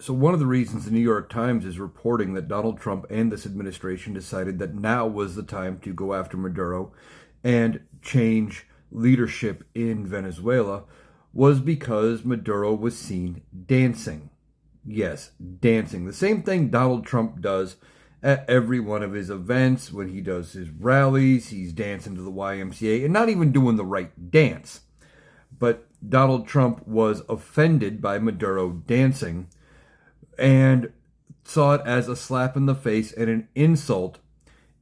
So one of the reasons the New York Times is reporting that Donald Trump and this administration decided that now was the time to go after Maduro and change leadership in Venezuela was because Maduro was seen dancing. Yes, dancing. The same thing Donald Trump does at every one of his events. When he does his rallies, he's dancing to the YMCA and not even doing the right dance. But Donald Trump was offended by Maduro dancing and saw it as a slap in the face and an insult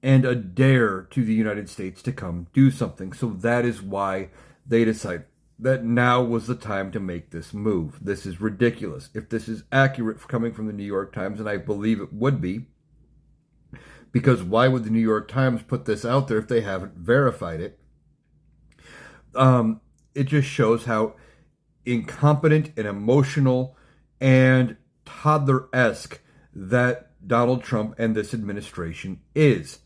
and a dare to the United States to come do something. So that is why they decided that now was the time to make this move. This is ridiculous. If this is accurate coming from the New York Times, and I believe it would be, because why would the New York Times put this out there if they haven't verified it? It just shows how incompetent and emotional and toddler-esque that Donald Trump and this administration is.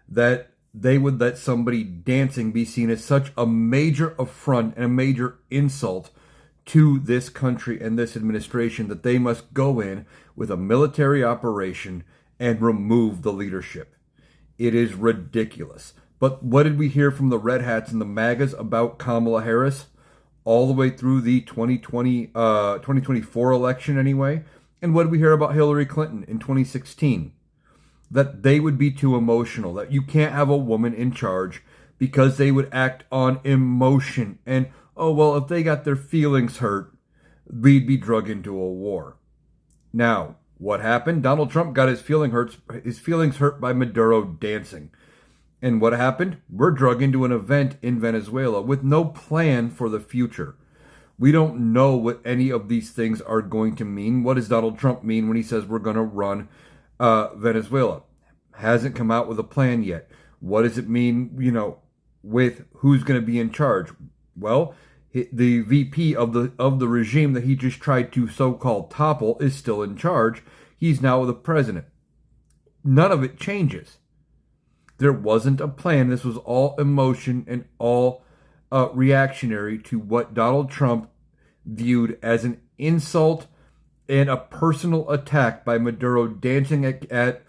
That they would let somebody dancing be seen as such a major affront and a major insult to this country and this administration that they must go in with a military operation and remove the leadership. It is ridiculous. But what did we hear from the Red Hats and the MAGAs about Kamala Harris? All the way through the 2024 election anyway. And what did we hear about Hillary Clinton in 2016? That they would be too emotional, that you can't have a woman in charge because they would act on emotion. And, oh, well, if they got their feelings hurt, we'd be drug into a war. Now, what happened? Donald Trump got his feelings hurt by Maduro dancing. And what happened? We're drug into an event in Venezuela with no plan for the future. We don't know what any of these things are going to mean. What does Donald Trump mean when he says we're going to run Venezuela? Hasn't come out with a plan yet. What does it mean, with who's going to be in charge? Well, the VP of the regime that he just tried to so-called topple is still in charge. He's now the president. None of it changes. There wasn't a plan. This was all emotion and all reactionary to what Donald Trump viewed as an insult and a personal attack by Maduro dancing at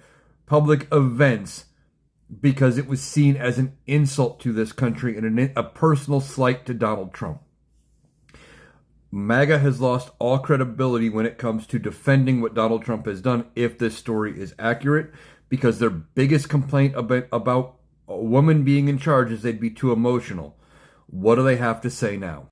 public events because it was seen as an insult to this country and a personal slight to Donald Trump. MAGA has lost all credibility when it comes to defending what Donald Trump has done if this story is accurate, because their biggest complaint about a woman being in charge is they'd be too emotional. What do they have to say now?